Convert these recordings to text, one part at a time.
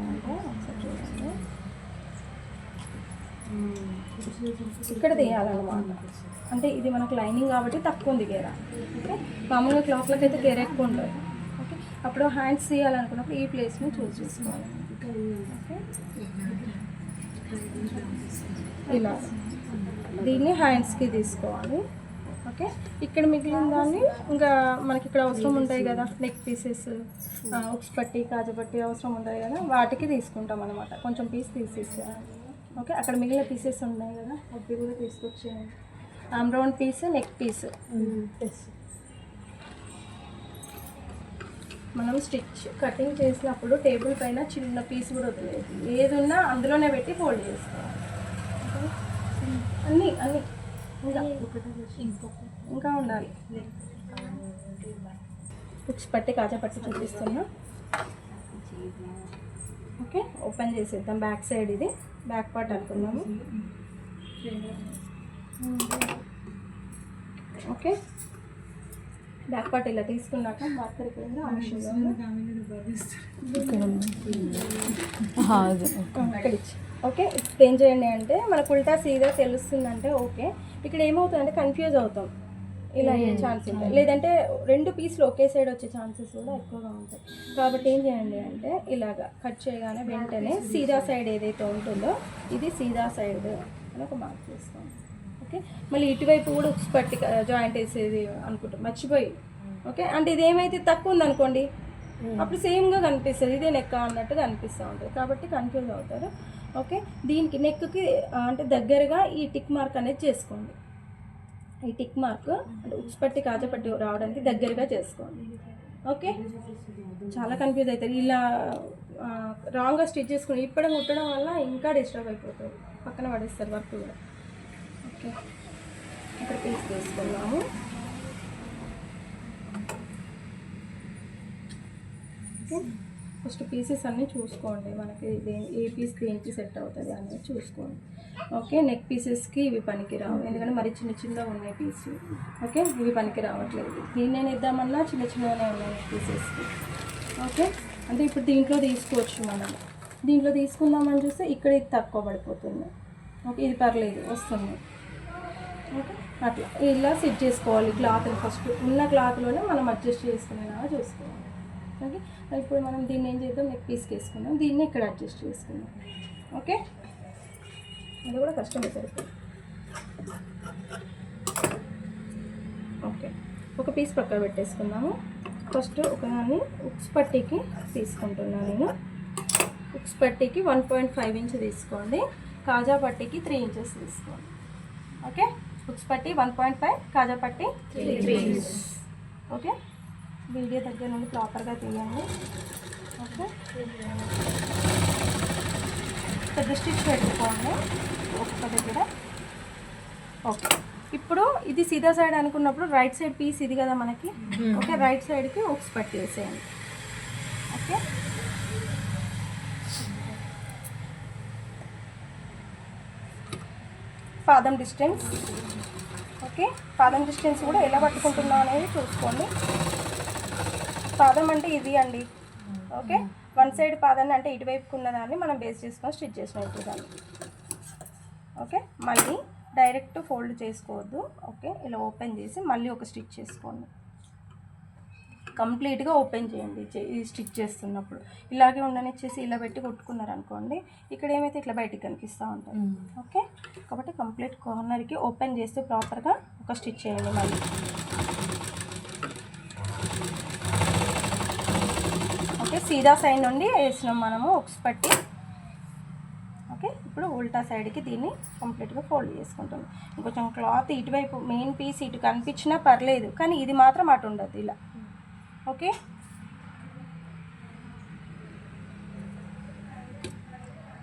అంటే ఒకసారి చూడండి, ఇక్కడ తీయాలన్నమాట. అంటే ఇది మనకు లైనింగ్ కాబట్టి తక్కువ ఉంది గేర. ఓకే, మామూలుగా క్లాత్లకి అయితే గేర ఎక్కువ ఉంటుంది. ఓకే, అప్పుడు హ్యాండ్స్ తీయాలనుకున్నప్పుడు ఈ ప్లేస్ని చూస్ చేసుకోవాలి. ఓకే, ఇలా దీన్ని హ్యాండ్స్కి తీసుకోవాలి. ఓకే, ఇక్కడ మిగిలిన దాన్ని ఇంకా మనకి ఇక్కడ అవసరం ఉంటాయి కదా, నెక్ పీసెస్, ఉక్స్ పట్టి, కాజపట్టి అవసరం ఉంటాయి కదా, వాటికి తీసుకుంటాం అనమాట. కొంచెం పీస్ తీసేసేయాలి. ఓకే, అక్కడ మిగిలిన పీసెస్ ఉన్నాయి కదా, అవి కూడా తీసుకొచ్చేయండి. Round piece, neck piece. మనం స్టిచ్ కటింగ్ చేసినప్పుడు టేబుల్ పైన చిన్న పీస్ కూడా వదిలేదు, ఏది ఉన్నా అందులోనే పెట్టి ఫోల్డ్ చేసుకోవాలి. అన్నీ అన్నీ ఇంకా ఉండాలి. ఉక్స్ పట్టి, కాజా పట్టి చూపిస్తున్నా. ఓకే, ఓపెన్ చేసేద్దాం. బ్యాక్ సైడ్ ఇది బ్యాక్ పార్ట్ అనుకున్నాము. ఓకే, బ్యాక్ పార్ట్ ఇలా తీసుకున్నాక మార్కర్ ఓకే, ఇప్పుడు ఏం చేయండి అంటే మనకు ఉల్టా సీదా తెలుస్తుందంటే ఓకే. ఇక్కడ ఏమవుతుందంటే కన్ఫ్యూజ్ అవుతాం, ఇలా అయ్యే ఛాన్స్ ఉంటాయి. లేదంటే రెండు పీసులు ఒకే సైడ్ వచ్చే ఛాన్సెస్ కూడా ఎక్కువగా ఉంటాయి. కాబట్టి ఏం చేయండి అంటే ఇలాగా కట్ చేయగానే వెంటనే సీదా సైడ్ ఏదైతే ఉంటుందో ఇది సీదా సైడ్ అని ఒక మార్క్ చేసుకోండి. ఓకే, మళ్ళీ ఇటువైపు కూడా ఉక్స్ పట్టి జాయింట్ వేసేది అనుకుంటాం, మర్చిపోయి. ఓకే, అంటే ఇది ఏమైతే తక్కువ ఉందనుకోండి, అప్పుడు సేమ్గా కనిపిస్తుంది, ఇదే నెక్ అన్నట్టుగా అనిపిస్తూ ఉంటుంది. కాబట్టి కన్ఫ్యూజ్ అవుతారు. ఓకే, దీనికి నెక్కి అంటే దగ్గరగా ఈ టిక్ మార్క్ అనేది చేసుకోండి. ఈ టిక్ మార్క్ అంటే ఉక్స్ పట్టి, కాజా పట్టి రావడానికి దగ్గరగా చేసుకోండి. ఓకే, చాలా కన్ఫ్యూజ్ అవుతారు. ఇలా రాంగ్గా స్టిచ్ చేసుకుని ఇప్పడం కుట్టడం వల్ల ఇంకా డిస్టర్బ్ అయిపోతుంది, పక్కన పడేస్తారు వర్క్ కూడా. ఓకే, ఇక్కడ పీస్ తీసుకున్నాము. ఓకే, ఫస్ట్ పీసెస్ అన్నీ చూసుకోండి, మనకి ఏ పీస్ దేనికి సెట్ అవుతుంది అనేది చూసుకోండి. ఓకే, నెక్ పీసెస్కి ఇవి పనికి రావు, ఎందుకంటే మరి చిన్న చిన్నగా ఉన్నాయి పీసు. ఓకే, ఇవి పనికి రావట్లేదు. దీన్ని నేను ఇద్దామన్నా చిన్న చిన్నగానే ఉన్నాయి నెక్ పీసెస్కి. ఓకే, అంటే ఇప్పుడు దీంట్లో తీసుకోవచ్చు మనం. దీంట్లో తీసుకుందామని చూస్తే ఇక్కడ ఇది తక్కువ పడిపోతుంది. ఓకే, ఇది పర్లేదు వస్తుంది. ఓకే, అట్లా ఇలా సెట్ చేసుకోవాలి. క్లాత్ ఫస్ట్ ఉన్న క్లాత్లోనే మనం అడ్జస్ట్ చేసుకునేలాగా చూసుకోవాలి. ఓకే, ఇప్పుడు మనం దీన్ని ఏం చేద్దాం, నెక్ పీస్కి వేసుకుందాం, దీన్ని ఇక్కడ అడ్జస్ట్ చేసుకుందాం. ఓకే, అది కూడా కష్టమే సరిపోతుంది. ఓకే, ఒక పీస్ పక్కన పెట్టేసుకుందాము. ఫస్ట్ ఒకదాన్ని ఉక్స్ పట్టీకి తీసుకుంటున్నాను నేను. ఉక్స్ పట్టీకి 1.5 ఇంచ్ తీసుకోండి, కాజా పట్టీకి 3 ఇంచెస్ తీసుకోండి. ఓకే, ఉక్స్ పట్టీ 1.5, కాజా పట్టీ 3 ఇంచెస్. ఓకే, వీడియో దగ్గర నుండి ప్రాపర్గా తీయండి. ఓకే, పెద్ద స్టిచ్ పెట్టుకోండి ఒక్క దగ్గర. ఓకే, ఇప్పుడు ఇది సీదా సైడ్ అనుకున్నప్పుడు రైట్ సైడ్ పీస్ ఇది కదా మనకి. ఓకే, రైట్ సైడ్కి ఉక్స్ పట్టి వేసేయండి. ఓకే, పాదం డిస్టెన్స్. ఓకే, పాదం డిస్టెన్స్ కూడా ఎలా పట్టుకుంటున్నా అనేది చూసుకోండి. పాదం అంటే ఇది అండి. ఓకే, వన్ సైడ్ పాదాన్ని అంటే ఇటువైపుకు ఉన్నదాన్ని మనం బేస్ చేసుకొని స్టిచ్ చేసినట్టు దాన్ని. ఓకే, మళ్ళీ డైరెక్ట్ ఫోల్డ్ చేసుకోవద్దు. ఓకే, ఇలా ఓపెన్ చేసి మళ్ళీ ఒక స్టిచ్ చేసుకోండి. కంప్లీట్గా ఓపెన్ చేయండి ఈ స్టిచ్ చేస్తున్నప్పుడు. ఇలాగే ఉండనిచ్చేసి ఇలా పెట్టి కొట్టుకున్నారనుకోండి, ఇక్కడ ఏమైతే ఇట్లా బయటికి కనిపిస్తూ ఉంటుంది. ఓకే, కాబట్టి కంప్లీట్ కార్నర్కి ఓపెన్ చేస్తూ ప్రాపర్గా ఒక స్టిచ్ చేయండి మళ్ళీ. ఓకే, సీదా సైడ్ నుండి వేసినాం మనము ఉక్స్ పట్టి. ఓకే, ఇప్పుడు ఉల్టా సైడ్కి దీన్ని కంప్లీట్గా ఫోల్డ్ చేసుకుంటాం. ఇంకొంచెం క్లాత్ ఇటువైపు మెయిన్ పీస్ ఇటు కనిపించినా పర్లేదు, కానీ ఇది మాత్రం అటు ఉండదు ఇలా. ఓకే,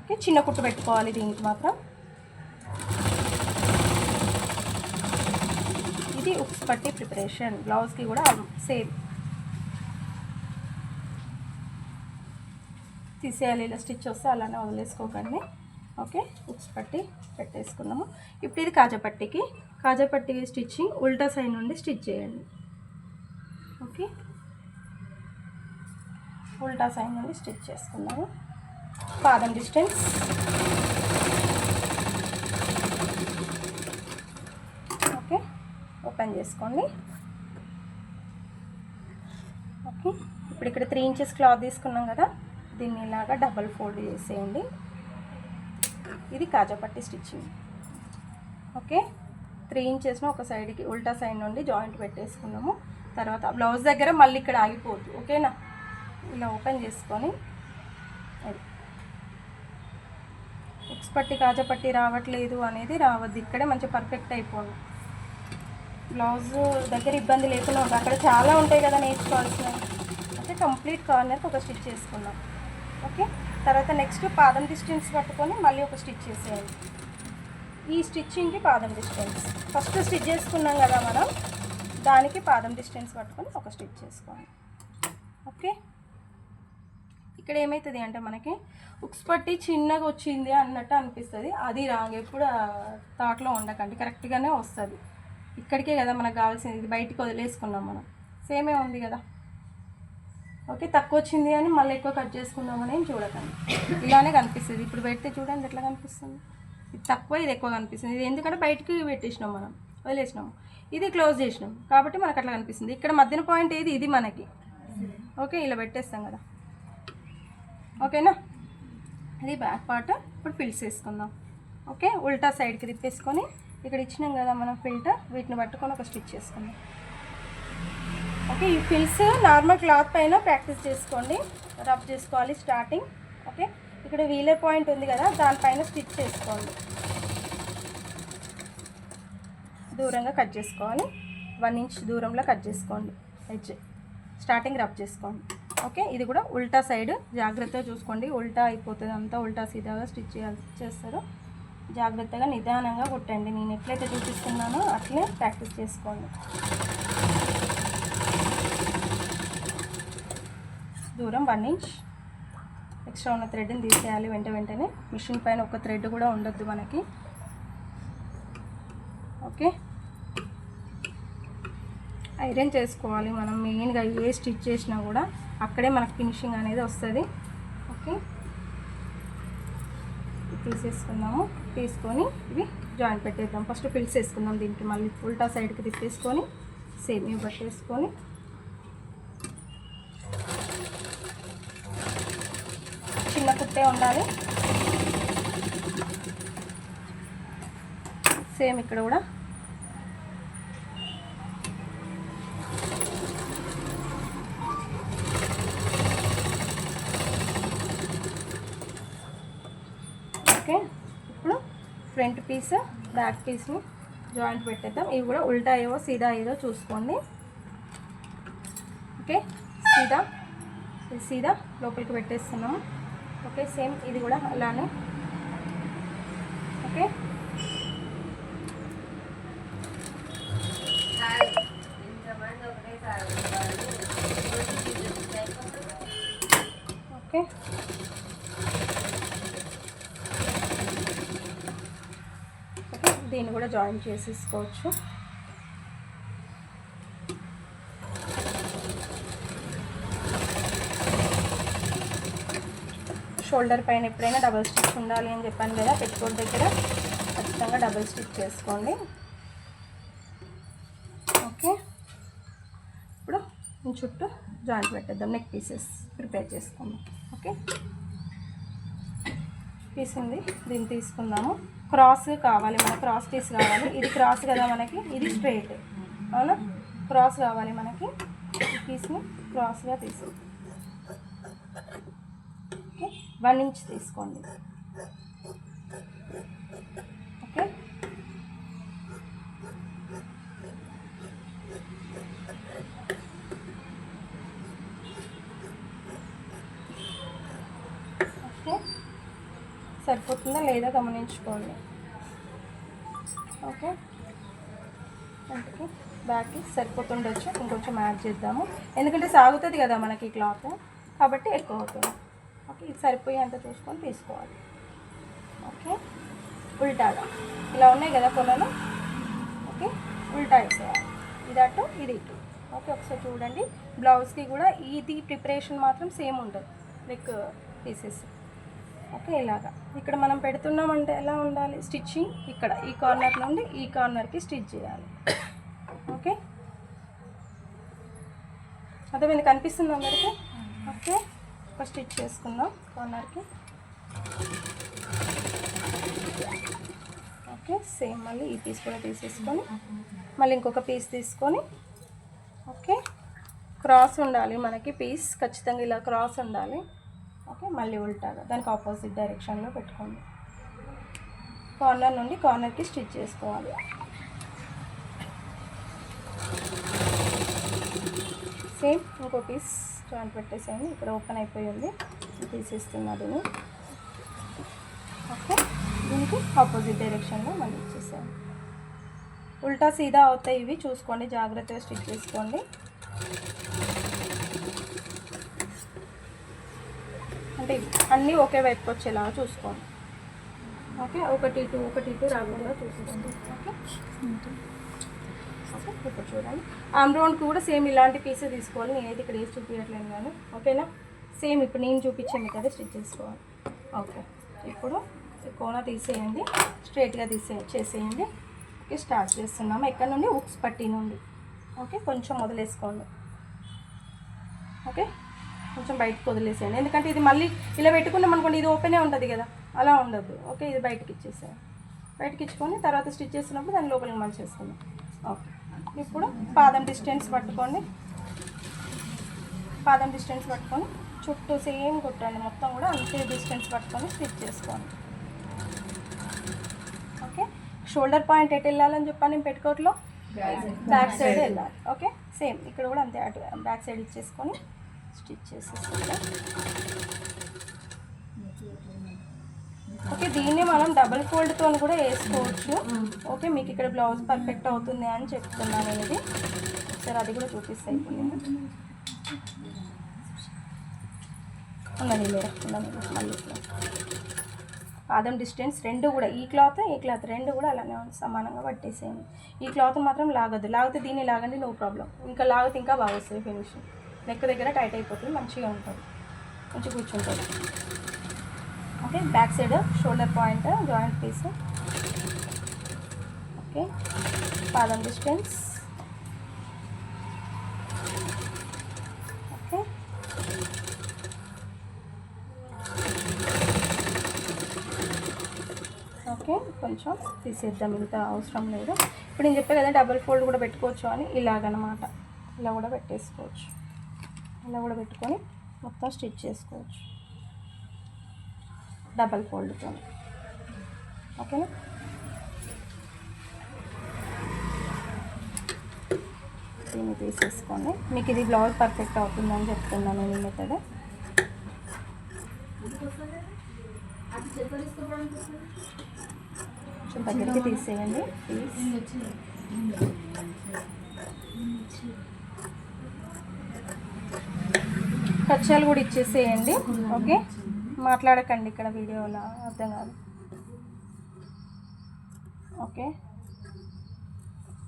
ఓకే, చిన్న కుట్టు పెట్టుకోవాలి దీనికి మాత్రం. ఇది ఉక్స్ పట్టి ప్రిపరేషన్. బ్లౌజ్కి కూడా సేమ్ తీసేయాలి, ఇలా స్టిచ్ వస్తే అలానే వదిలేసుకోకండి. ఓకే, ఉక్స్ పట్టి పెట్టేసుకున్నాము. ఇప్పుడు ఇది కాజాపట్టికి. కాజాపట్టి స్టిచ్చింగ్ ఉల్టా సైడ్ నుండి స్టిచ్ చేయండి. ఓకే, ఉల్టా సైడ్ నుండి స్టిచ్ చేసుకున్నాము. పాదం డిస్టెన్స్, ఓకే ఓపెన్ చేసుకోండి. ఓకే ఇప్పుడు ఇక్కడ 3 ఇంచెస్ క్లాత్ తీసుకున్నాం కదా, దీన్ని ఇలాగా డబల్ ఫోల్డ్ చేసేయండి. ఇది కాజాపట్టి స్టిచ్చింగ్. ఓకే 3 ఇంచెస్ను ఒక సైడ్కి ఉల్టా సైడ్ నుండి జాయింట్ పెట్టేసుకున్నాము. తర్వాత బ్లౌజ్ దగ్గర మళ్ళీ ఇక్కడ ఆగిపోద్దు. ఓకేనా, ఇలా ఓపెన్ చేసుకొని ఉక్స్ పట్టి కాజాపట్టి రావట్లేదు అనేది రావద్దు, ఇక్కడే మంచి పర్ఫెక్ట్ అయిపోండి. బ్లౌజ్ దగ్గర ఇబ్బంది లేకుండా ఉంటుంది. అక్కడ చాలా ఉంటాయి కదా నేర్చుకోవాల్సినవి. అంటే కంప్లీట్ కార్నర్కి ఒక స్టిచ్ చేసుకున్నాం. ఓకే తర్వాత నెక్స్ట్ పాదం డిస్టెన్స్ పట్టుకొని మళ్ళీ ఒక స్టిచ్ చేసేయాలి. ఈ స్టిచ్చింగ్కి పాదం డిస్టెన్స్ ఫస్ట్ స్టిచ్ చేసుకున్నాం కదా మనం, దానికి పాదం డిస్టెన్స్ పట్టుకొని ఒక స్టిచ్ చేసుకోండి. ఓకే ఇక్కడ ఏమవుతుంది అంటే మనకి ఉక్స్ పట్టి చిన్నగా వచ్చింది అన్నట్టు అనిపిస్తుంది. అది రాంగ్. ఎప్పుడు థాట్లో ఉండకండి, కరెక్ట్గానే వస్తుంది. ఇక్కడికే కదా మనకు కావాల్సింది, ఇది బయటికి వదిలేసుకున్నాం మనం, సేమే ఉంది కదా. ఓకే తక్కువ వచ్చింది అని మళ్ళీ ఎక్కువ కట్ చేసుకుందామని ఏం చూడకండి, ఇలానే కనిపిస్తుంది. ఇప్పుడు పెడితే చూడండి ఎట్లా కనిపిస్తుంది, ఇది తక్కువ ఇది ఎక్కువ కనిపిస్తుంది. ఇది ఎందుకంటే బయటికి పెట్టేసినాం మనం, వదిలేసినాము. ఇది క్లోజ్ చేసినాం కాబట్టి మనకు అట్లా కనిపిస్తుంది. ఇక్కడ మధ్యన పాయింట్ ఏది, ఇది మనకి. ఓకే ఇలా పెట్టేస్తాం కదా. ఓకేనా, ఇది బ్యాక్ పార్ట్. ఇప్పుడు ఫిల్స్ వేసుకుందాం. ఓకే ఉల్టా సైడ్కి తిప్పేసుకొని ఇక్కడ ఇచ్చినాం కదా మనం ఫిల్టర్, వీటిని పట్టుకొని ఒక స్టిచ్ చేసుకుందాం. ఓకే ఈ ఫిల్స్ నార్మల్ క్లాత్ పైన ప్రాక్టీస్ చేసుకోండి, రబ్ చేసుకోవాలి స్టార్టింగ్. ఓకే ఇక్కడ వీలర్ పాయింట్ ఉంది కదా, దానిపైన స్టిచ్ చేసుకోండి. దూరంగా కట్ చేసుకోవాలి, 1 ఇంచ్ దూరంలో కట్ చేసుకోండి. ఎడ్జ్ స్టార్టింగ్ రబ్ చేసుకోండి. ఓకే ఇది కూడా ఉల్టా సైడ్ జాగ్రత్తగా చూసుకోండి, ఉల్టా అయిపోతుంది అంతా. ఉల్టా సీదాగా స్టిచ్ చేస్తారు. జాగ్రత్తగా నిదానంగా కుట్టండి. నేను ఎట్లయితే చూపిస్తున్నానో అట్లే ప్రాక్టీస్ చేసుకోండి. దూరం 1 ఇంచ్. ఎక్స్ట్రా ఉన్న థ్రెడ్ని తీసేయాలి వెంటనే. మిషన్ పైన ఒక థ్రెడ్ కూడా ఉండొద్దు మనకి. ఓకే ఐరన్ చేసుకోవాలి మనం. మెయిన్గా ఏ స్టిచ్ చేసినా కూడా అక్కడే మనకు ఫినిషింగ్ అనేది వస్తుంది. ఓకే తీసేసుకుందాము. తీసుకొని ఇవి జాయింట్ పెట్టేద్దాం. ఫస్ట్ ఫిల్స్ వేసుకుందాం. దీనికి మళ్ళీ ఉల్టా సైడ్కి తిప్పేసుకొని సేమ్ ఇవి పట్టేసుకొని చిన్న కుట్టే ఉండాలి. సేమ్ ఇక్కడ కూడా ఓకే ఇప్పుడు ఫ్రంట్ పీస్ బ్యాక్ పీస్ని జాయింట్ పెట్టేద్దాం. ఇవి కూడా ఉల్టా ఏవో సీదా ఏదో చూసుకోండి. ఓకే సీదా లోపలికి పెట్టేస్తున్నాము. ఓకే సేమ్ ఇది కూడా అలానే. ఓకే ఓకే దీన్ని కూడా జాయిన్ చేసేసుకోవచ్చు. షోల్డర్ పైన ఎప్పుడైనా డబుల్ స్టిచ్ ఉండాలి అని చెప్పాను కదా, పెట్టుకోట్ దగ్గర ఖచ్చితంగా డబుల్ స్టిచ్ చేసుకోండి. ఓకే ఇప్పుడు చుట్టూ జాయింట్ పెట్టేద్దాం. నెక్ పీసెస్ ప్రిపేర్ చేసుకుందాం. ఓకే పీస్ ఉంది, దీన్ని తీసుకుందాము. క్రాస్ కావాలి మనకు, క్రాస్ పీస్ కావాలి. ఇది క్రాస్ కదా మనకి, ఇది స్ట్రైట్ అవునా. క్రాస్ కావాలి మనకి, ఈ పీస్ని క్రాస్గా తీసు. ఓకే 1 ఇంచ్ తీసుకోండి. ఓకే ఓకే సరిపోతుందా లేదా గమనించుకోండి. ఓకే ఫ్రంట్కి బ్యాక్కి సరిపోతుండొచ్చు, ఇంకొంచెం యాడ్ చేద్దాము. ఎందుకంటే సాగుతుంది కదా మనకి క్లాత్, కాబట్టి ఎక్కువ అవుతుంది. ఓకే ఇది సరిపోయేంత చూసుకొని తీసుకోవాలి. ఓకే ఉల్టాగా ఇలా ఉన్నాయి కదా కొనలు. ఓకే ఉల్టా వేసేయాలి, ఇది అటు ఇది ఇటు. ఓకే ఒకసారి చూడండి. బ్లౌజ్కి కూడా ఇది ప్రిపరేషన్ మాత్రం సేమ్ ఉంటుంది. నెక్ పీసెస్ ఓకే ఇలాగా ఇక్కడ మనం పెడుతున్నామంటే ఎలా ఉండాలి, స్టిచ్చింగ్ ఇక్కడ ఈ కార్నర్ నుండి ఈ కార్నర్కి స్టిచ్ చేయాలి. ఓకే అదే మీకు కనిపిస్తుంది అందరికీ. ఓకే ఒక స్టిచ్ చేసుకుందాం కార్నర్కి. ఓకే సేమ్ మళ్ళీ ఈ పీస్ కూడా తీసేసుకొని మళ్ళీ ఇంకొక పీస్ తీసుకొని ఓకే క్రాస్ ఉండాలి మనకి, పీస్ ఖచ్చితంగా ఇలా క్రాస్ ఉండాలి. ఓకే మళ్ళీ ఉల్టాగా దానికి ఆపోజిట్ డైరెక్షన్లో పెట్టుకోండి. కార్నర్ నుండి కార్నర్కి స్టిచ్ చేసుకోవాలి. సేమ్ ఇంకో పీస్ జాయింట్ పెట్టేసేయండి. ఇక్కడ ఓపెన్ అయిపోయింది, తీసేస్తున్నా దీన్ని. ఓకే దీనికి ఆపోజిట్ డైరెక్షన్లో మళ్ళీ ఇచ్చేసాను. ఉల్టా సీదా అవుతాయి ఇవి, చూసుకోండి, జాగ్రత్తగా స్టిచ్ చేసుకోండి. అంటే అన్నీ ఒకే వైపుకి వచ్చేలాగా చూసుకోండి. ఓకే ఒకటి ఇటు రాకుండా చూసుకోండి. ఓకే ఓకే ఇప్పుడు చూడండి ఆమ్ రౌండ్కి కూడా సేమ్ ఇలాంటి పీసే తీసుకోవాలి. నేనైతే ఇక్కడ వేసి చూపించట్లేదు కానీ ఓకేనా. సేమ్ ఇప్పుడు నేను చూపించాను కదా స్టిచ్ చేసుకోవాలి. ఓకే ఇప్పుడు కోన తీసేయండి, స్ట్రైట్గా చేసేయండి. ఓకే స్టార్ట్ చేస్తున్నాము ఎక్కడ నుండి, ఉక్స్ పట్టీ నుండి. ఓకే కొంచెం వదిలేసుకోండి. ఓకే కొంచెం బయటకు వదిలేసేయండి, ఎందుకంటే ఇది మళ్ళీ ఇలా పెట్టుకున్నాం అనుకోండి ఇది ఓపెనే ఉంటుంది కదా, అలా ఉండదు. ఓకే ఇది బయటకి ఇచ్చేసాను, బయటకి ఇచ్చుకొని తర్వాత స్టిచ్ చేసినప్పుడు దాని లోపలికి మంచి చేసుకుందాం. ఓకే ఇప్పుడు పాదం డిస్టెన్స్ పట్టుకోండి, పాదం డిస్టెన్స్ పట్టుకొని చుట్టూ సేమ్ కుట్టండి, మొత్తం కూడా అంతే డిస్టెన్స్ పట్టుకొని స్టిచ్ చేసుకోండి. ఓకే షోల్డర్ పాయింట్ ఎటు వెళ్ళాలని చెప్పాను నేను పెట్టుకోవట్లో, బ్యాక్ సైడ్ వెళ్ళాలి. ఓకే సేమ్ ఇక్కడ కూడా అంతే, అటు బ్యాక్ సైడ్ ఇచ్చేసుకొని స్టిచ్ చేసేసుకుంటాం. ఓకే దీన్ని మనం డబుల్ ఫోల్డ్తో కూడా వేసుకోవచ్చు. ఓకే మీకు ఇక్కడ బ్లౌజ్ పర్ఫెక్ట్ అవుతుంది అని చెప్తున్నాను నేను. ఇది సరే అది కూడా చూపిస్తాయి ఇప్పుడు నేను. ఉన్నది మళ్ళీ పాదం డిస్టెన్స్ రెండు కూడా ఈ క్లాత్ రెండు కూడా అలానే సమానంగా పట్టేసేయండి. ఈ క్లాత్ మాత్రం లాగద్దు, లాగితే దీన్ని లాగండి నో ప్రాబ్లం, ఇంకా లాగితే ఇంకా బాగా వస్తుంది ఫినిషింగ్. నెక్ దగ్గర టైట్ అయిపోతుంది, మంచిగా ఉంటుంది, మంచిగా కూర్చుంటుంది. Okay back side shoulder point joint piece. Okay పాదం డిస్టెన్స్. ఓకే ఓకే కొంచెం తీసేద్దాం, ఇంత అవసరం లేదు. ఇప్పుడు నేను చెప్పే కదా డబుల్ ఫోల్డ్ కూడా పెట్టుకోవచ్చు అని, ఇలాగనమాట ఇలా కూడా పెట్టేసుకోవచ్చు, ఇలా కూడా పెట్టుకొని మొత్తం స్టిచ్ చేసుకోవచ్చు డబల్ ఫోల్డ్తో. ఓకేనా దీన్ని తీసేసుకోండి. మీకు ఇది బ్లౌజ్ పర్ఫెక్ట్ అవుతుందని చెప్తున్నాను నేను మెథడ్. కొంచెం దగ్గరికి తీసేయండి ప్లీజ్. కచ్చాలు కూడా ఇచ్చేసేయండి. ఓకే మాట్లాడకండి ఇక్కడ వీడియోలో, అర్థం కాదు. ఓకే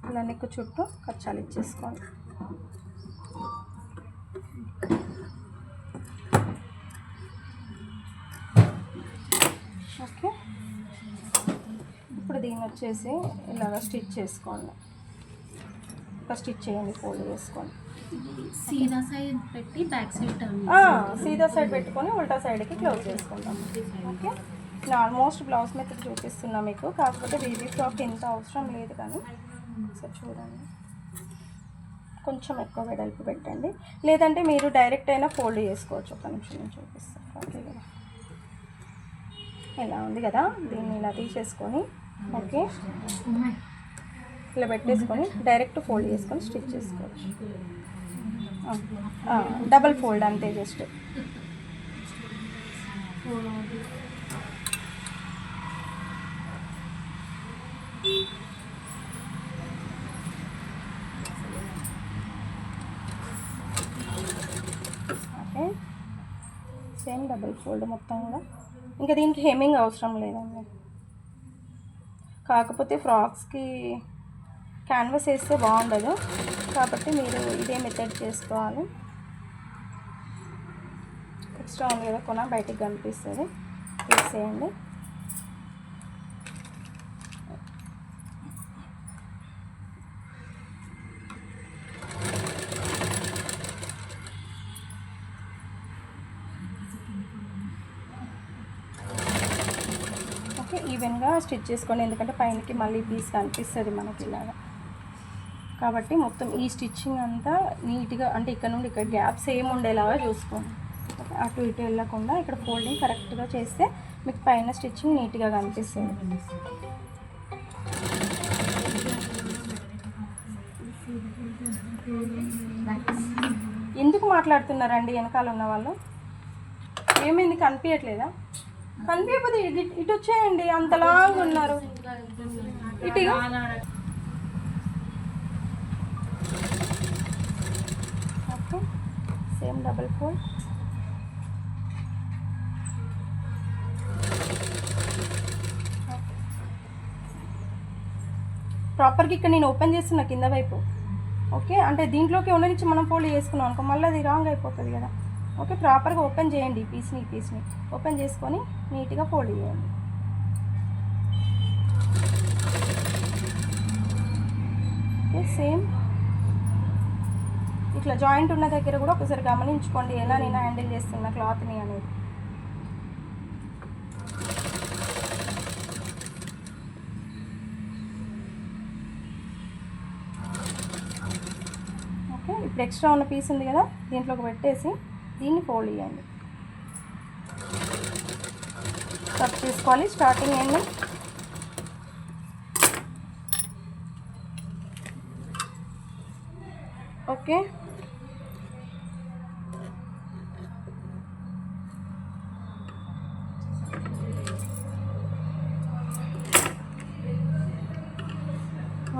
ఇలా నెక్ చుట్టూ కచ్చాలు ఇచ్చేసుకోండి. ఓకే ఇప్పుడు దీన్ని వచ్చేసి ఇలాగ స్టిచ్ చేసుకోండి. ఫస్ట్ స్టిచ్ చేయండి, ఫోల్డ్ చేసుకోండి. సీదా సైడ్ పెట్టి బ్యాక్ సైడ్ సీదా సైడ్ పెట్టుకొని ఉల్టా సైడ్కి క్లోజ్ చేసుకుంటాం. ఓకే నేను ఆల్మోస్ట్ బ్లౌజ్ మెథడ్ చూపిస్తున్నా మీకు, కాకపోతే బేబీ ఫ్రాక్ ఎంత అవసరం లేదు కానీ ఒకసారి చూడండి. కొంచెం ఎక్కువ వెడల్పు పెట్టండి, లేదంటే మీరు డైరెక్ట్ అయినా ఫోల్డ్ చేసుకోవచ్చు. ఒక నిమిషం నేను చూపిస్తాను. ఓకే కదా ఇలా ఉంది కదా, దీన్ని ఇలా తీసేసుకొని ఓకే ఇలా పెట్టేసుకొని డైరెక్ట్ ఫోల్డ్ చేసుకొని స్టిచ్ చేసుకోవచ్చు. డబల్ ఫోల్డ్ అంతే just. Okay same double fold మొత్తం కూడా. ఇంకా దీనికి హెమ్మింగ్ అవసరం లేదండి, కాకపోతే ఫ్రాక్స్కి క్యాన్వాస్ వేస్తే బాగుండదు కాబట్టి మీరు ఇదే మెథడ్ చేసుకోవాలి. ఎక్స్ట్రా ఉంది కదా కొన బయటికి కనిపిస్తుంది. వేసేయండి. ఓకే, ఈవెన్గా స్టిచ్ చేసుకోండి, ఎందుకంటే పైనకి మళ్ళీ పీస్ కనిపిస్తుంది మనకి ఇలాగా. కాబట్టి మొత్తం ఈ స్టిచ్చింగ్ అంతా నీట్గా, అంటే ఇక్కడ నుండి ఇక్కడ గ్యాప్స్ ఏమి ఉండేలాగా చూసుకోండి. ఓకే, అటు ఇటు వెళ్ళకుండా ఇక్కడ ఫోల్డింగ్ కరెక్ట్గా చేస్తే మీకు పైన స్టిచ్చింగ్ నీట్గా కనిపిస్తుంది. ఎందుకు మాట్లాడుతున్నారండి వెనకాల ఉన్న వాళ్ళు? ఏమైంది, కనిపించట్లేదా? కనిపించకపోతే ఇటు వచ్చేయండి, అంతలాగా ఉన్నారు. ఇటుగా ఓకే, సేమ్ డబుల్ ఫోల్డ్. ప్రాపర్గా ఇక్కడ నేను ఓపెన్ చేస్తున్నా కింద వైపు. ఓకే, అంటే దీంట్లోకి ఉండనిచ్చి మనం ఫోల్డ్ చేసుకున్నాం అనుకో, మళ్ళీ అది రాంగ్ అయిపోతుంది కదా. ఓకే, ప్రాపర్గా ఓపెన్ చేయండి, ఈ పీస్ని ఓపెన్ చేసుకొని నీట్గా ఫోల్డ్ చేయండి. ఓకే, సేమ్ ఇట్లా జాయింట్ ఉన్న దగ్గర కూడా ఒకసారి గమనించుకోండి ఎలా నేను హ్యాండిల్ చేస్తున్నా క్లాత్ని అనేది. ఓకే, ఇప్పుడు ఎక్స్ట్రా ఉన్న పీస్ ఉంది కదా, దీంట్లోకి పెట్టేసి దీన్ని ఫోల్డ్ చేయండి. కట్ చేసుకోవాలి starting end. Okay,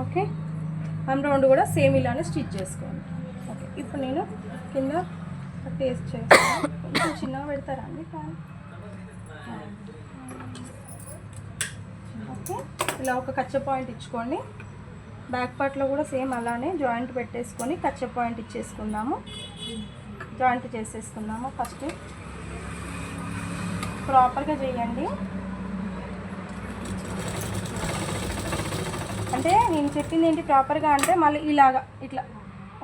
okay, round కూడా సేమ్ ఇలానే స్టిచ్ చేసుకోండి. ఓకే, ఇప్పుడు నేను కింద టేస్ట్ చేస్తాను. కొంచెం చిన్నగా పెడతారా అండి ఫ్యాన్? ఓకే, ఇలా ఒక కచ్చ పాయింట్ ఇచ్చుకోండి. బ్యాక్ పార్ట్లో కూడా సేమ్ అలానే జాయింట్ పెట్టేసుకొని కచ్చ పాయింట్ ఇచ్చేసుకుందాము. జాయింట్ చేసేసుకుందాము. ఫస్ట్ ప్రాపర్గా చేయండి. అంటే నేను చెప్పింది ఏంటి, ప్రాపర్గా అంటే మళ్ళీ ఇలాగా ఇట్లా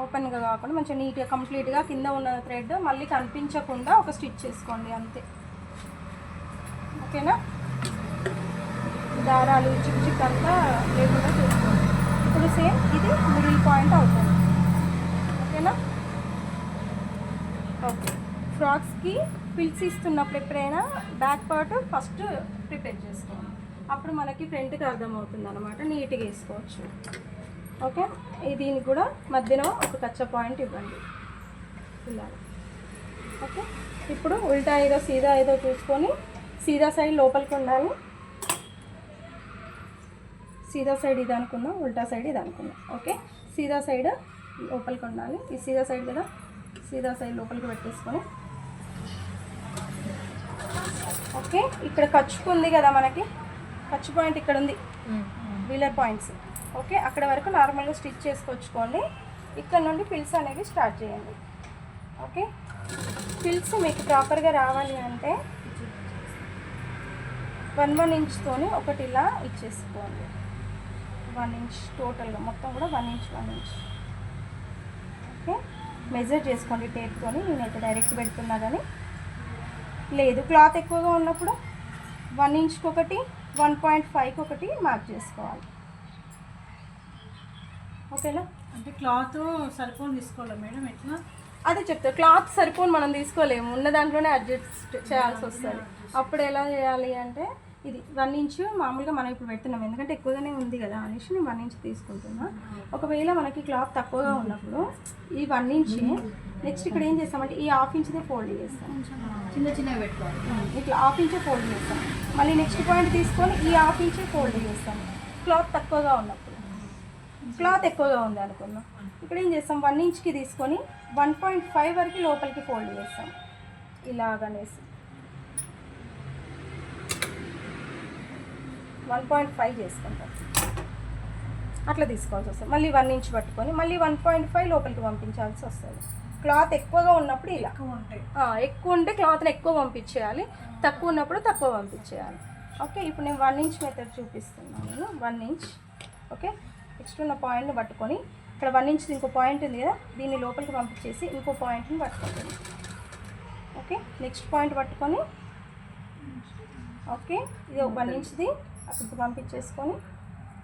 ఓపెన్గా కాకుండా మంచిగా నీట్గా కంప్లీట్గా కింద ఉన్న థ్రెడ్ మళ్ళీ కనిపించకుండా ఒక స్టిచ్ చేసుకోండి అంతే. ఓకేనా? దారాలు చిక్ అంతా లేకుండా చేసుకోండి. ఇప్పుడు సేమ్ ఇది మిడిల్ పాయింట్ అవుతుంది. ఓకేనా? ఓకే, ఫ్రాక్స్కి పిల్స్ ఇస్తున్నప్పుడు ఎప్పుడైనా బ్యాక్ పార్ట్ ఫస్ట్ ప్రిపేర్ చేసుకోండి, అప్పుడు మనకి ఫ్రంట్కి అర్థమవుతుంది అనమాట, నీట్గా వేసుకోవచ్చు. ఓకే, దీనికి కూడా మధ్యలో ఒక కచ్చ పాయింట్ ఇవ్వండి ఇలా. ఓకే, ఇప్పుడు ఉల్టా ఏదో సీదా ఏదో చూసుకొని సీదా సైడ్ లోపలికి ఉండాలి. సీదా సైడ్ ఇది అనుకుందాం, ఉల్టా సైడ్ ఇది అనుకుందాం. ఓకే, సీదా సైడ్ లోపలికి ఉండాలి. ఈ సీదా సైడ్ కదా, సీదా సైడ్ లోపలికి పెట్టేసుకొని ఓకే, ఇక్కడ ఖర్చుకు ఉంది కదా మనకి, ఖర్చు పాయింట్ ఇక్కడ ఉంది, వీలర్ పాయింట్స్. ఓకే, అక్కడ వరకు నార్మల్గా స్టిచ్ చేసుకొచ్చుకోండి. ఇక్కడ నుండి ఫిల్స్ అనేవి స్టార్ట్ చేయండి. ఓకే, ఫిల్స్ మీకు ప్రాపర్గా రావాలి అంటే 1 ఇంచ్తోని ఒకటి ఇలా ఇచ్చేసుకోండి. 1 ఇంచ్ టోటల్గా మొత్తం కూడా 1 ఇంచ్ 1 ఇంచ్. ఓకే, మెజర్ చేసుకోండి టేప్తోని. నేనైతే డైరెక్ట్ పెడుతున్నా కానీ లేదు, క్లాత్ ఎక్కువగా ఉన్నప్పుడు 1 ఇంచ్కి ఒకటి, 1.5కి ఒకటి మార్క్ చేసుకోవాలి. ఓకేనా? అంటే క్లాత్ సరిపోని తీసుకోవాలి మేడం, ఎట్లా? అదే చెప్తారు, క్లాత్ సరిపోని మనం తీసుకోలేము, ఉన్న దాంట్లోనే అడ్జస్ట్ చేయాల్సి వస్తుంది. అప్పుడు ఎలా చేయాలి అంటే ఇది 1 ఇంచ్ మామూలుగా మనం ఇప్పుడు పెడుతున్నాం, ఎందుకంటే ఎక్కువగానే ఉంది కదా అనేసి నేను 1 ఇంచ్ తీసుకుంటున్నా. ఒకవేళ మనకి క్లాత్ తక్కువగా ఉన్నప్పుడు ఈ 1 ఇంచ్ నెక్స్ట్ ఇక్కడ ఏం చేస్తామంటే ఈ 1/2 ఇంచ్దే ఫోల్డ్ చేస్తాం, చిన్న చిన్నగా పెట్టుకోవాలి. ఇట్లా 1/2 ఇంచే ఫోల్డ్ చేస్తాం. మళ్ళీ నెక్స్ట్ పాయింట్ తీసుకొని ఈ 1/2 ఇంచే ఫోల్డ్ చేస్తాం. క్లాత్ తక్కువగా ఉన్నప్పుడు, క్లాత్ ఎక్కువగా ఉంది అనుకున్నాం, ఇక్కడ ఏం చేస్తాం 1 ఇంచ్కి తీసుకొని 1.5 వరకు లోపలికి ఫోల్డ్ చేస్తాం ఇలాగనేసి. 1.5 చేసుకుంటాం, అట్లా తీసుకోవాల్సి వస్తుంది. మళ్ళీ 1 ఇంచ్ పట్టుకొని మళ్ళీ 1.5 లోపలికి పంపించాల్సి వస్తుంది. క్లాత్ ఎక్కువగా ఉన్నప్పుడు ఇలా ఎక్కువ ఉంటాయి. ఎక్కువ ఉంటే క్లాత్ని ఎక్కువ పంపించేయాలి, తక్కువ ఉన్నప్పుడు తక్కువ పంపించేయాలి. ఓకే, ఇప్పుడు నేను 1 ఇంచ్ మెథడ్ చూపిస్తున్నాను. నేను 1 ఇంచ్. ఓకే, నెక్స్ట్ ఉన్న పాయింట్ని పట్టుకొని ఇక్కడ 1 ఇంచ్ ఇంకో పాయింట్ ఉంది కదా, దీన్ని లోపలికి పంపించేసి ఇంకో పాయింట్ని పట్టుకుంటుంది. ఓకే, నెక్స్ట్ పాయింట్ పట్టుకొని ఓకే ఇది 1 ఇంచ్ది అక్కడికి పంపించేసుకొని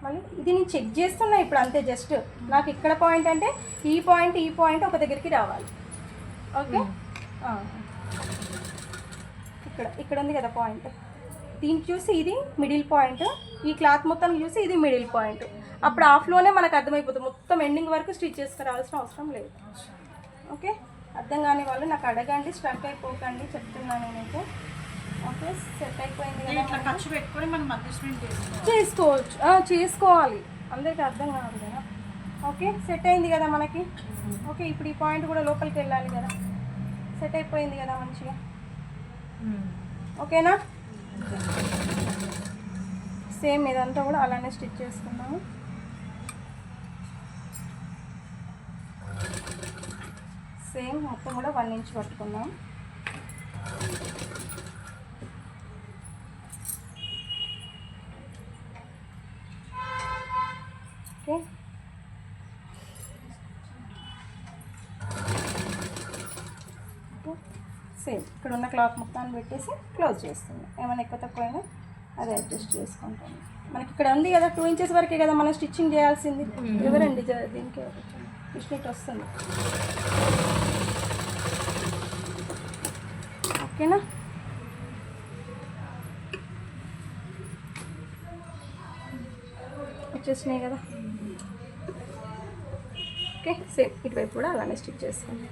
మళ్ళీ ఇది నేను చెక్ చేస్తున్నా ఇప్పుడు అంతే. జస్ట్ నాకు ఇక్కడ పాయింట్ అంటే ఈ పాయింట్ ఒక దగ్గరికి రావాలి. ఓకే, ఇక్కడ ఉంది కదా పాయింట్, దీన్ని చూసి ఇది మిడిల్ పాయింట్, ఈ క్లాత్ మొత్తం చూసి ఇది మిడిల్ పాయింట్. అప్పుడు హాఫ్లోనే మనకు అర్థమైపోతుంది, మొత్తం ఎండింగ్ వరకు స్టిచ్ చేసుకురావాల్సిన అవసరం లేదు. ఓకే, అర్థం కాని వాళ్ళు నాకు అడగండి, స్ట్రక్ అయిపోకండి చెప్తున్నాను నేనైతే. ఓకే, సెట్ అయిపోయింది కదా. ఇట్లా ఖర్చు పెట్టుకొని మనం అడ్జస్ట్మెంట్ చేసుకోవచ్చు, చేసుకోవాలి, అందరికీ అర్థం కాదు కదా. ఓకే, సెట్ అయింది కదా మనకి. ఓకే, ఇప్పుడు ఈ పాయింట్ కూడా లోపలికి వెళ్ళాలి కదా. సెట్ అయిపోయింది కదా మంచిగా. ఓకేనా, సేమ్ ఇదంతా కూడా అలానే స్టిచ్ చేసుకున్నాము. సేమ్ మొత్తం కూడా 1 ఇంచ్ పట్టుకున్నాం. ఓకే, సేమ్ ఇక్కడ ఉన్న క్లాత్ మొత్తాన్ని పెట్టేసి క్లోజ్ చేస్తుంది. ఏమైనా ఎక్కువ తక్కువ అయినా అది అడ్జస్ట్ చేసుకుంటాను. మనకి ఇక్కడ ఉంది కదా 2 ఇంచెస్ వరకే కదా మనం స్టిచ్చింగ్ చేయాల్సింది. ఎవరండి దీనికి మిస్టేక్ వస్తుంది. ఓకేనా, వచ్చేసినాయి కదా. ఓకే, సేమ్ ఇటువైపు కూడా అలానే స్టిచ్ చేసుకోండి.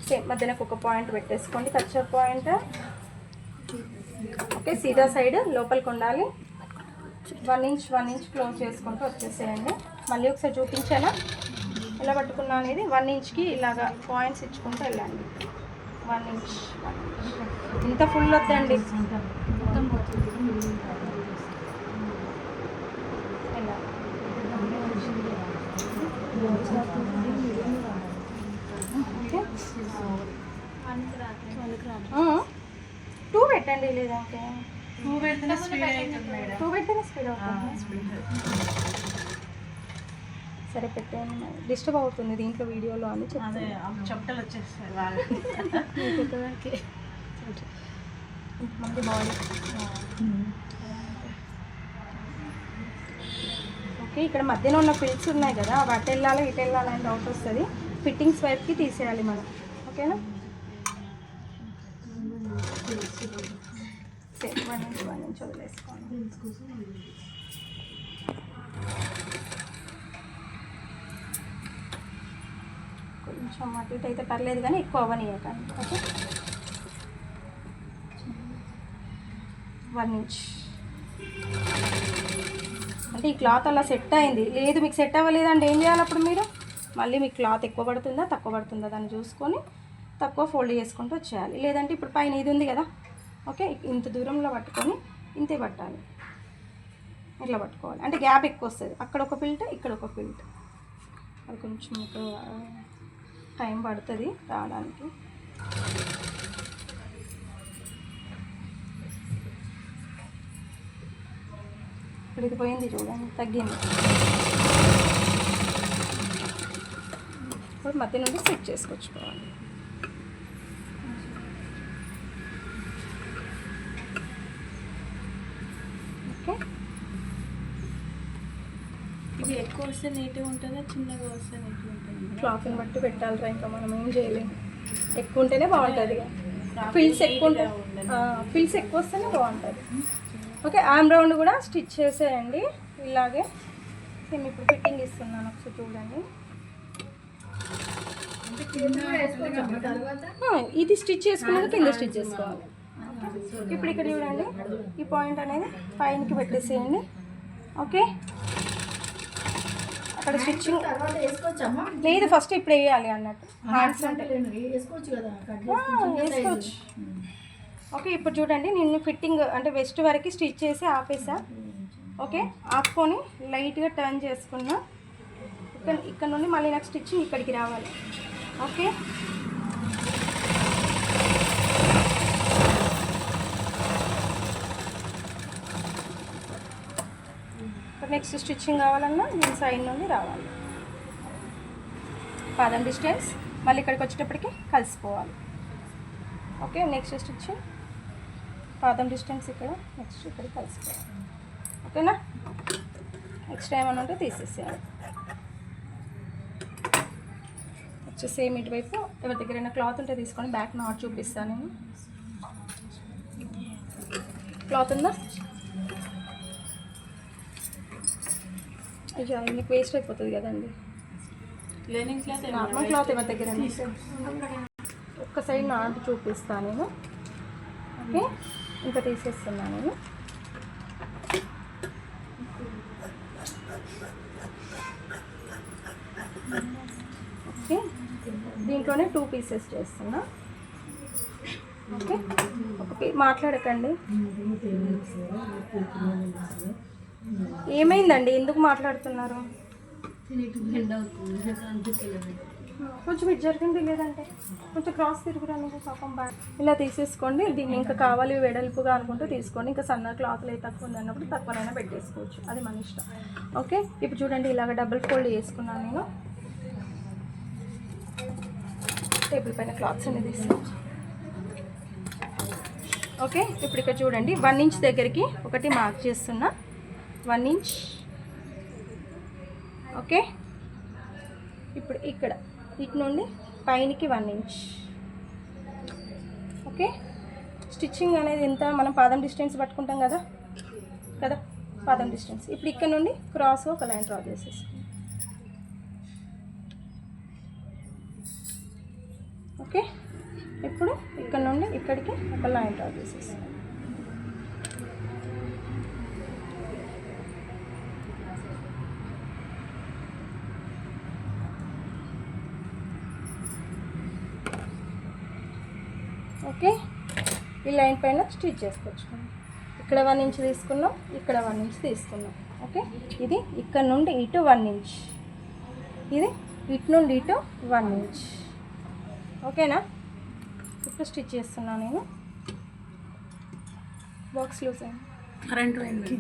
సేమ్ మధ్యన ఒక పాయింట్ పెట్టేసుకోండి, కచ్చర్ పాయింట్. ఓకే, సీదా సైడ్ లోపలికి ఉండాలి. 1 ఇంచ్ క్లోజ్ చేసుకుంటూ వచ్చేసేయండి. మళ్ళీ ఒకసారి చూపించానా ఎలా పట్టుకున్నా అనేది. 1 ఇంచ్కి ఇలాగా పాయింట్స్ ఇచ్చుకుంటూ వెళ్ళండి. 1 ఇంచ్ ఇంత ఫుల్ వద్దండి, ఓకే 2 పెట్టండి, లేదంటే 2 పెడితేనే స్పీడ్ అవుతుంది మేడం. 2 పెట్టిన స్పీడ్ అవుతుంది. సరే పెట్టండి, డిస్టర్బ్ అవుతుంది దీంట్లో వీడియోలో అని అదే చెప్తలు వచ్చేస్తాయి బాగా. మంచి బాడీ. ఓకే, ఇక్కడ మధ్యలో ఉన్న ఫిల్స్ ఉన్నాయి కదా, అవి అటు వెళ్ళాలి ఇటు వెళ్ళాలి అని డౌట్ వస్తుంది. ఫిట్టింగ్స్ వైపుకి తీసేయాలి మనం. ఓకేనా, సేమ్ 1 ఇంచ్ వదిలేసుకోండి. కొంచెం అటు ఇటు అయితే పర్లేదు కానీ ఎక్కువ అవ్వనియకండి. ఓకే, 1 ఇంచ్ అంటే ఈ క్లాత్ అలా సెట్ అయింది. లేదు మీకు సెట్ అవ్వలేదంటే ఏం చేయాలి అప్పుడు మీరు? మళ్ళీ మీకు క్లాత్ ఎక్కువ పడుతుందా తక్కువ పడుతుందా దాన్ని చూసుకొని తక్కువ ఫోల్డ్ చేసుకుంటూ వచ్చేయాలి. లేదంటే ఇప్పుడు పైన ఇది ఉంది కదా, ఓకే ఇంత దూరంలో పట్టుకొని ఇంతే పట్టాలి. ఇట్లా పట్టుకోవాలి, అంటే గ్యాప్ ఎక్కువ వస్తుంది. అక్కడ ఒక ఫిల్ట్, ఇక్కడ ఒక ఫిల్ట్. అది కొంచెం టైం పడుతుంది రావడానికి. ఇప్పుడు ఇది పోయింది చూడండి, తగ్గింది. ఇప్పుడు మధ్య నుండి సెట్ చేసుకొచ్చుకోవాలి. ఓకే, ఇది ఎక్కువ వస్తే నీట్గా ఉంటుందా, చిన్నగా వస్తే నీట్గా ఉంటుంది? క్లాత్ని బట్టి పెట్టాలిరా, ఇంకా మనం ఏం చేయలేము. ఎక్కువ ఉంటేనే బాగుంటుంది, ఫిల్స్ ఎక్కువ ఉంటాయి, ఫిల్స్ ఎక్కువ వస్తేనే బాగుంటుంది. ఓకే, ఆర్మ్ రౌండ్ కూడా స్టిచ్ చేసేయండి ఇలాగే. సేమ్ ఇప్పుడు ఫిట్టింగ్ ఇస్తున్నాను, ఒకసారి చూడండి. ఇది స్టిచ్ చేసుకున్నాక కింద స్టిచ్ చేసుకోవాలి. ఇప్పుడు ఇక్కడ చూడండి, ఈ పాయింట్ అనేది పైనకి పెట్టేసేయండి. ఓకే, అక్కడ స్టిచ్చింగ్ లేదు, ఫస్ట్ ఇప్పుడు వేయాలి అన్నట్టు. హ్యాండ్స్ వేసుకోవచ్చు. ఓకే, ఇప్పుడు చూడండి నేను ఫిట్టింగ్ అంటే వెస్ట్ వరకు స్టిచ్ చేసి ఆపేసా. ఓకే, ఆపుకొని లైట్గా టర్న్ చేసుకున్నా. ఇక్కడ నుండి మళ్ళీ నాకు స్టిచ్చింగ్ ఇక్కడికి రావాలి. ఓకే. నెక్స్ట్ స్టిచ్చింగ్ కావాలన్నా దీని సైడ్ నుండి రావాలి. పాదం డిస్టెన్స్ మళ్ళీ ఇక్కడికి వచ్చేటప్పటికి కలిసిపోవాలి. ఓకే. నెక్స్ట్ స్టిచ్చింగ్ పాదం డిస్టెన్స్ ఇక్కడ, నెక్స్ట్ ఇక్కడికి కలిసిపోవాలి. ఓకేనా. నెక్స్ట్ ఏమన్నా ఉంటే తీసేసేయాలి. నెక్స్ట్ సేమ్ ఇటువైపు ఎవరి దగ్గరైనా క్లాత్ ఉంటే తీసుకొని బ్యాక్ నాట్ చూపిస్తాను నేను. క్లాత్ ఉందా? అయ్యా మీకు వేస్ట్ అయిపోతుంది కదండి. లెనిన్ క్లాత్ నార్మల్ క్లాత్ ఎవరి దగ్గర ఒక్క సైడ్ నాటు చూపిస్తాను నేను. ఓకే. ఇంకా తీసేస్తున్నాను నేను. ఓకే. దీంట్లోనే 2 పీసెస్ చేస్తున్నా. ఓకే. ఒక మాట్లాడకండి. ఏమైందండి, ఎందుకు మాట్లాడుతున్నారు? కొంచెం ఇటు జరిగింది, లేదంటే కొంచెం క్రాస్ తిరుగురా నువ్వు పాపం బాగా. ఇలా తీసేసుకోండి. దీన్ని ఇంకా కావాలి వెడల్పుగా అనుకుంటే తీసుకోండి. ఇంకా సన్న క్లాత్లు అయితే తక్కువ ఉంది అన్నప్పుడు తక్కువనైనా పెట్టేసుకోవచ్చు, అది మన ఇష్టం. ఓకే. ఇప్పుడు చూడండి ఇలాగ డబుల్ ఫోల్డ్ చేసుకున్నాను నేను. టేబుల్ పైన క్లాత్స్ అనేది తీసుకోవచ్చు. ఓకే. ఇప్పుడు ఇక్కడ చూడండి 1 ఇంచ్ దగ్గరికి ఒకటి మార్క్ చేస్తున్నా. 1 ఇంచ్. ఓకే. ఇప్పుడు ఇక్కడ ఇటు నుండి పైనకి 1 ఇంచ్. ఓకే. స్టిచ్చింగ్ అనేది ఎంత, మనం పాదం డిస్టెన్స్ పట్టుకుంటాం కదా పాదం డిస్టెన్స్. ఇప్పుడు ఇక్కడ నుండి క్రాస్ ఒక లైన్ డ్రా చేసేసుకోండి. ఓకే. ఇప్పుడు ఇక్కడ నుండి ఇక్కడికి ఒక లైన్ డ్రా చేసేసుకోండి. ఓకే. ఈ లైన్ పైన స్టిచ్ చేసుకొచ్చుకోండి. ఇక్కడ 1 ఇంచ్ తీసుకున్నాం, ఇక్కడ 1 ఇంచ్ తీసుకున్నాం. ఓకే. ఇది ఇక్కడ నుండి ఇటు 1 ఇంచ్, ఇది ఇటు నుండి ఇటు 1 ఇంచ్. ఓకేనా. ఇప్పుడు స్టిచ్ చేస్తున్నాను నేను. బాక్స్ లూజ్ అయింది. కరెంట్ పోయింది.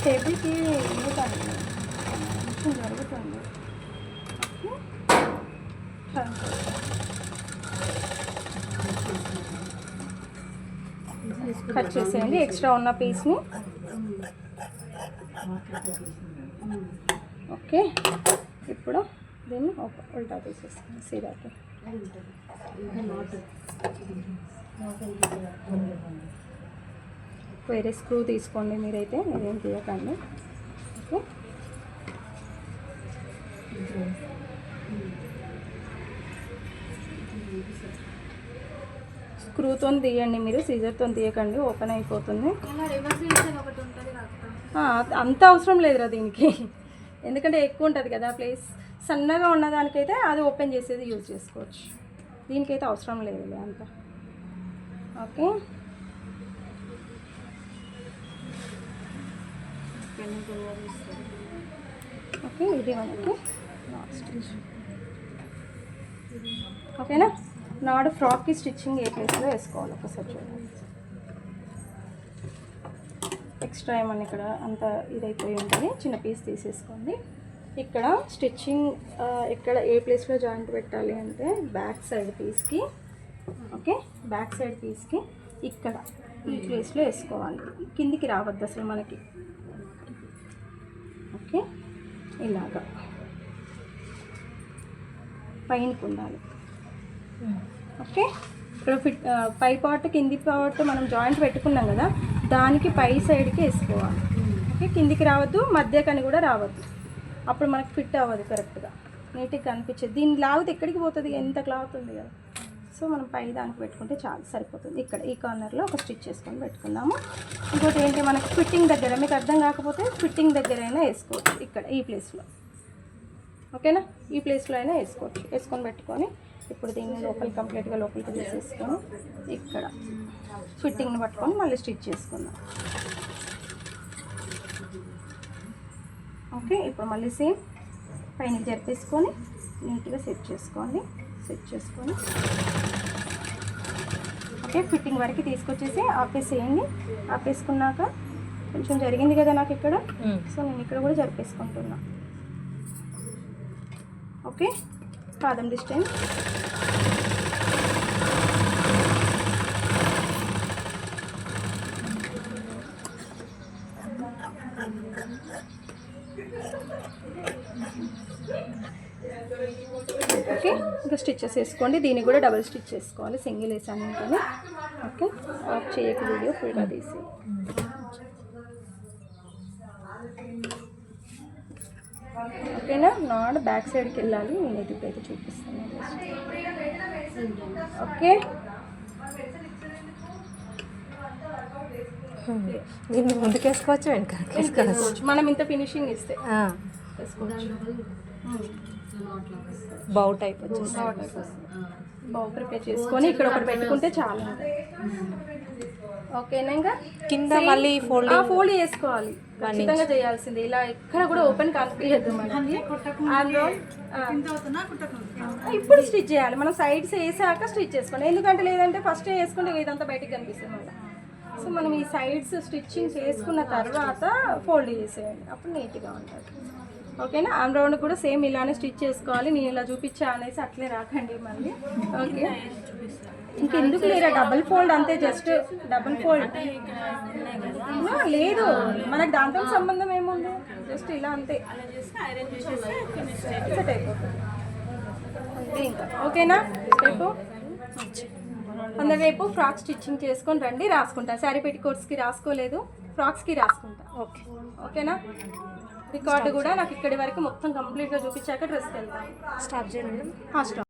టేబుల్కి కొంచెం జరుగుతుంది. కట్ చేసేయండి ఎక్స్ట్రా ఉన్న పీస్ని. ఓకే. ఇప్పుడు దీన్ని ఉల్టా తీసేస్తాను సీదాకి. వేరే స్క్రూ తీసుకోండి మీరైతే, ఇదేం తీయకండి. ఓకే. స్క్రూతో తీయండి మీరు, సీజర్తో తీయకండి, ఓపెన్ అయిపోతుంది. అంత అవసరం లేదురా దీనికి, ఎందుకంటే ఎక్కువ ఉంటుంది కదా ప్లేస్. సన్నగా ఉన్నదానికైతే అది ఓపెన్ చేసేది యూజ్ చేసుకోవచ్చు, దీనికైతే అవసరం లేదు అంత. ఓకే. ఓకే. ఇది మనకి లాస్ట్. ఓకేనా. నాడు ఫ్రాక్కి స్టిచ్చింగ్ ఏ ప్లేస్లో వేసుకోవాలి ఒకసారి చూడండి. ఎక్స్ట్రా ఏమన్నా ఇక్కడ అంత ఇదైపోయి ఉంటుంది, చిన్న పీస్ తీసేసుకోండి. ఇక్కడ స్టిచ్చింగ్ ఇక్కడ ఏ ప్లేస్లో జాయింట్ పెట్టాలి అంటే బ్యాక్ సైడ్ పీస్కి. ఓకే. బ్యాక్ సైడ్ పీస్కి ఇక్కడ ఈ ప్లేస్లో వేసుకోవాలి, కిందికి రావద్దు అసలు మనకి. ఓకే. ఇలాగా పైనకి ఉండాలి. ఓకే. ఇక్కడ పై పార్ట్ కింది పార్ట్ మనం జాయింట్ పెట్టుకున్నాం కదా, దానికి పై సైడ్కి వేసుకోవాలి. ఓకే. కిందికి రావద్దు, మధ్యకని కూడా రావద్దు, అప్పుడు మనకు ఫిట్ అవ్వదు కరెక్ట్గా, నీట్గా కనిపించేది. దీన్ని లాగితే ఎక్కడికి పోతుంది, ఎంత క్లాత్ ఉంది కదా. సో మనం పై దానికి పెట్టుకుంటే చాలా సరిపోతుంది. ఇక్కడ ఈ కార్నర్లో ఒక స్టిచ్ చేసుకొని పెట్టుకుందాము. ఇంకోటి ఏంటి, మనకి ఫిట్టింగ్ దగ్గర మీకు అర్థం కాకపోతే ఫిట్టింగ్ దగ్గర అయినా వేసుకోవచ్చు, ఇక్కడ ఈ ప్లేస్లో. ఓకేనా. ఈ ప్లేస్లో అయినా వేసుకోవచ్చు. వేసుకొని పెట్టుకొని ఇప్పుడు దీన్ని లోపల కంప్లీట్గా లోపలికి తీసేసుకొని ఇక్కడ ఫిట్టింగ్ని పట్టుకొని మళ్ళీ స్టిచ్ చేసుకుందాం. ఓకే, ఇప్పుడు మళ్ళీ సేమ్ పైన జరిపేసుకొని నీట్గా సెట్ చేసుకొని ఓకే, ఫిట్టింగ్ వరకు తీసుకొచ్చేసి ఆపేసేయండి. ఆపేసుకున్నాక కొంచెం జరిగింది కదా నాకు ఇక్కడ, సో నేను ఇక్కడ కూడా జరిపేసుకుంటున్నా. ఓకే, పాదం డిస్టెన్స్ ఓకే. ఇంకా స్టిచ్చెస్ వేసుకోండి. దీనికి కూడా డబుల్ స్టిచ్ చేసుకోవాలి. సింగిల్ వేసాను ఇంకనే. ఓకే, ఆఫ్ చేయక వీడియో ఫుల్గా తీసి ఓకేనా. నాడ్ బ్యాక్ సైడ్కి వెళ్ళాలి. నేను ఇటుకైతే చూపిస్తాను. ఓకే, దీన్ని ముందుకు వేసుకోవచ్చు, వెనక వేసుకోవచ్చు. మనం ఇంత ఫినిషింగ్ ఇస్తే వేసుకోవచ్చు. బౌ టైప్ వచ్చేసి బౌ ప్రిపేర్ చేసుకొని ఇక్కడ ఒకటి పెట్టుకుంటే చాలా. ఓకేనా. ఇంకా కింద మళ్ళీ ఫోల్డ్ చేసుకోవాలి, ఖచ్చితంగా చేయాల్సింది. ఇలా ఎక్కడ కూడా ఓపెన్ కనిపించద్దు మనకి. ఇప్పుడు స్టిచ్ చేయాలి. మనం సైడ్స్ వేసాక స్టిచ్ చేసుకోండి. ఎందుకంటే లేదంటే ఫస్ట్ వేసుకుంటే ఇదంతా బయటికి కనిపిస్తుంది మళ్ళీ. సో మనం ఈ సైడ్స్ స్టిచ్చింగ్ చేసుకున్న తర్వాత ఫోల్డ్ చేసేయండి, అప్పుడు నీట్గా ఉంటుంది. ఓకేనా. ఆమ్ రౌండ్ కూడా సేమ్ ఇలానే స్టిచ్ చేసుకోవాలి. నేను ఇలా చూపించా అనేసి అట్లే రాకండి మళ్ళీ. ఓకే, ఇంకెందుకు లేదా డబుల్ ఫోల్డ్ అంతే, జస్ట్ డబుల్ ఫోల్డ్ లేదు మనకు దాంతో సంబంధం ఏముంది, జస్ట్ ఇలా అంతే సెట్ అయిపోతుంది అంతే ఇంకా. ఓకేనా. రేపు రేపు ఫ్రాక్ స్టిచ్చింగ్ చేసుకొని రండి, రాసుకుంటా. శారీ పెట్టికోట్స్కి రాసుకోలేదు, ఫ్రాక్స్కి రాసుకుంటా. ఓకే, ఓకేనా. రికార్డు కూడా నాకు ఇక్కడి వరకు మొత్తం కంప్లీట్గా చూపించాక డ్రెస్కి వెళ్తాను. స్టాప్ చేయండి. స్టాప్.